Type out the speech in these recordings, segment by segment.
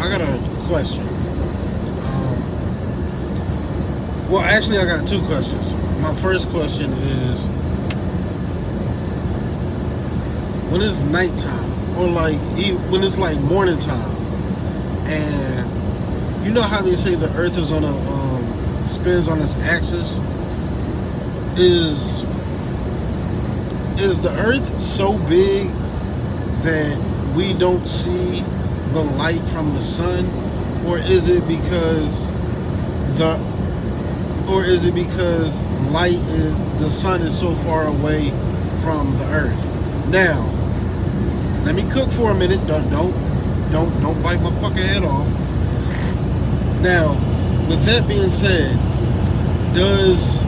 I got a question. Well, actually, I got two questions. My first question is, when it's nighttime, or like when it's like morning time, and you know how they say the Earth is on a spins on its axis, is the Earth so big that we don't see the light from the sun, or is it because the sun is so far away from the Earth? Now, let me cook for a minute. Don't bite my fucking head off. Now, with that being said, does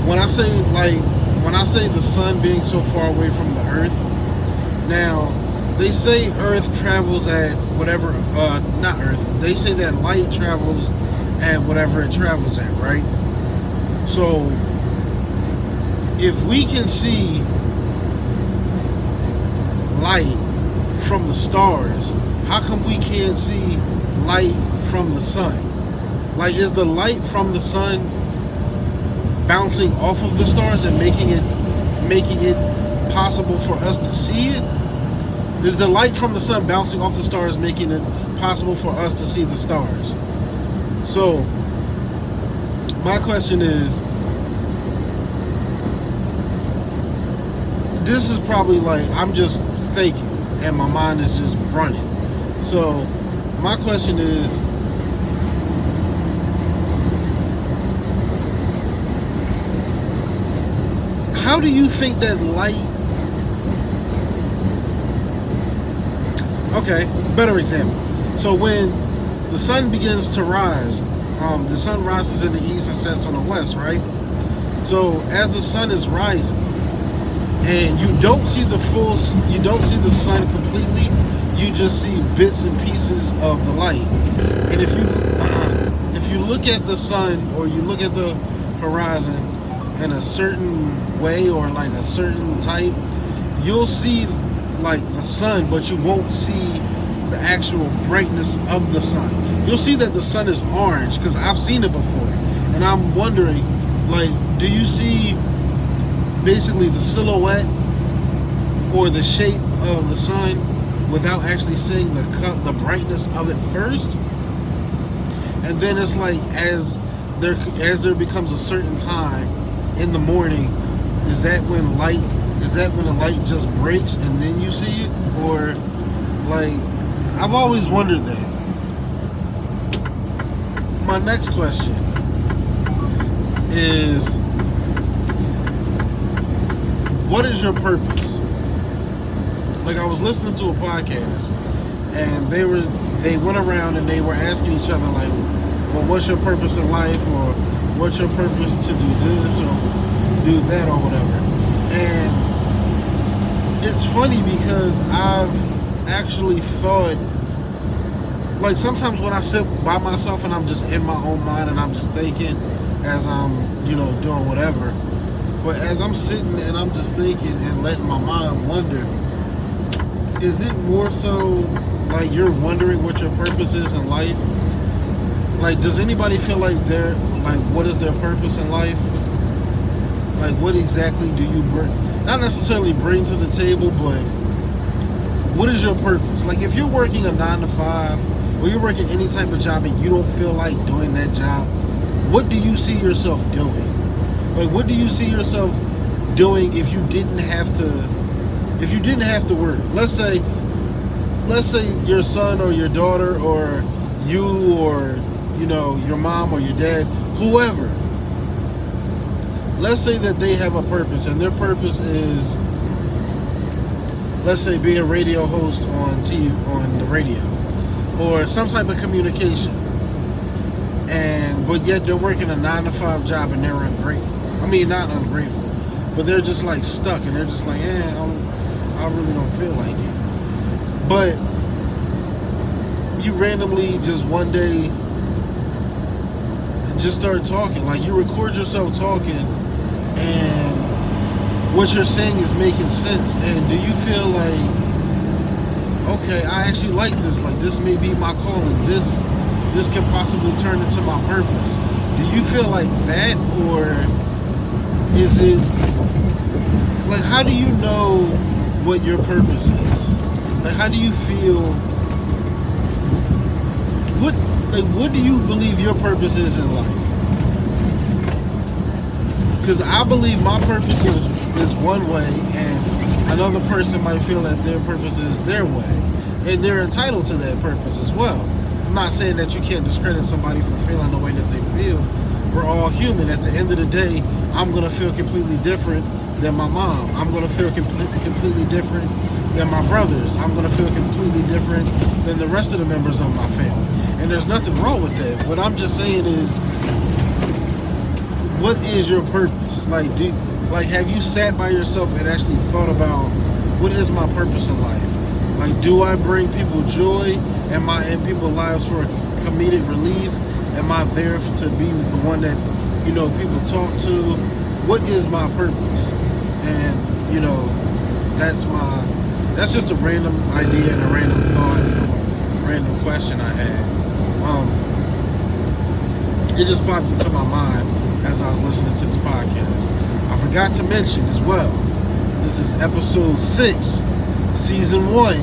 when I say the sun being so far away from the Earth, now they say Earth travels at whatever, not Earth. They say that light travels at whatever it travels at, right? So if we can see light from the stars, how come we can't see light from the sun? Like, is the light from the sun bouncing off of the stars and making it possible for us to see it? Is the light from the sun bouncing off the stars making it possible for us to see the stars? So my question is, this is probably like, I'm just thinking and my mind is just running. So my question is, how do you think that light... Okay, better example. So when the sun begins to rise, the sun rises in the east and sets on the west, right? So as the sun is rising, and you don't see the sun completely, you just see bits and pieces of the light. And if you look at the sun, or you look at the horizon in a certain way, or like a certain type, you'll see like the sun, but you won't see the actual brightness of the sun. You'll see that the sun is orange, because I've seen it before, and I'm wondering, like, do you see basically the silhouette or the shape of the sun without actually seeing the brightness of it first? And then it's like, as there becomes a certain time in the morning, is that when the light just breaks and then you see it? Or, like, I've always wondered that. My next question is, what is your purpose? Like, I was listening to a podcast, and they went around and they were asking each other, like, well, what's your purpose in life? Or what's your purpose to do this or do that or whatever? And it's funny because I've actually thought, like, sometimes when I sit by myself and I'm just in my own mind and I'm just thinking as I'm, doing whatever, but as I'm sitting and I'm just thinking and letting my mind wander, is it more so like you're wondering what your purpose is in life? Like, does anybody feel like what is their purpose in life? Like, what exactly do you not necessarily bring to the table, but what is your purpose? Like, if you're working a 9 to 5, or you're working any type of job and you don't feel like doing that job, what do you see yourself doing? Like, what do you see yourself doing if you didn't have to work? Let's say your son or your daughter or you or your mom or your dad, whoever. Let's say that they have a purpose, and their purpose is, let's say, be a radio host on TV, on the radio, or some type of communication. But yet they're working a 9 to 5 job and they're ungrateful. I mean, not ungrateful, but they're just like stuck, and they're just like, I really don't feel like it. But you randomly just one day just start talking. Like, you record yourself talking, and what you're saying is making sense. And do you feel like okay, I actually like this. Like, this may be my calling. This can possibly turn into my purpose. Do you feel like that, or is it like, how do you know what your purpose is? Like, how do you feel? What do you believe your purpose is in life? Because I believe my purpose is one way, and another person might feel that their purpose is their way, and they're entitled to that purpose as well. I'm not saying that you can't discredit somebody for feeling the way that they feel. We're all human. At the end of the day, I'm gonna feel completely different than my mom. I'm gonna feel completely different than my brothers. I'm gonna feel completely different than the rest of the members of my family. And there's nothing wrong with that. What I'm just saying is, what is your purpose? Like, have you sat by yourself and actually thought about, what is my purpose in life? Like, do I bring people joy? Am I in people's lives for comedic relief? Am I there to be the one that, people talk to? What is my purpose? And, that's just a random idea and a random thought, a random question I had. It just popped into my mind as I was listening to this podcast. I forgot to mention as well, this is episode 6, season 1,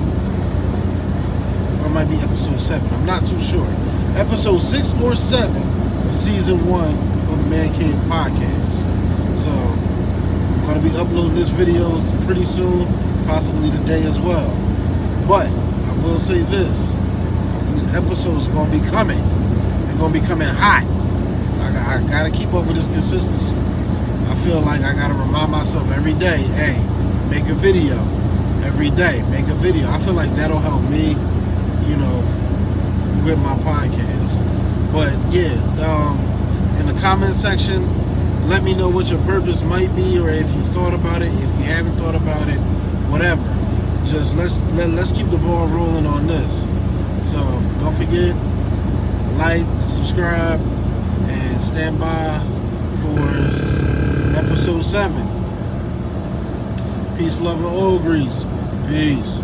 or it might be episode 7, I'm not too sure. Episode 6 or 7 of season 1 of the Man Cave podcast. So, I'm going to be uploading this video pretty soon, possibly today as well. But, I will say this, these episodes are going to be coming. They're going to be coming hot. I got to keep up with this consistency. I feel like I got to remind myself every day, hey, make a video. Every day, make a video. I feel like that'll help me, with my podcast. But yeah, in the comment section, let me know what your purpose might be, or if you thought about it, if you haven't thought about it, whatever. Just let's keep the ball rolling on this. So don't forget, like, subscribe, and stand by for episode 7. Peace, love, and oil grease. Peace.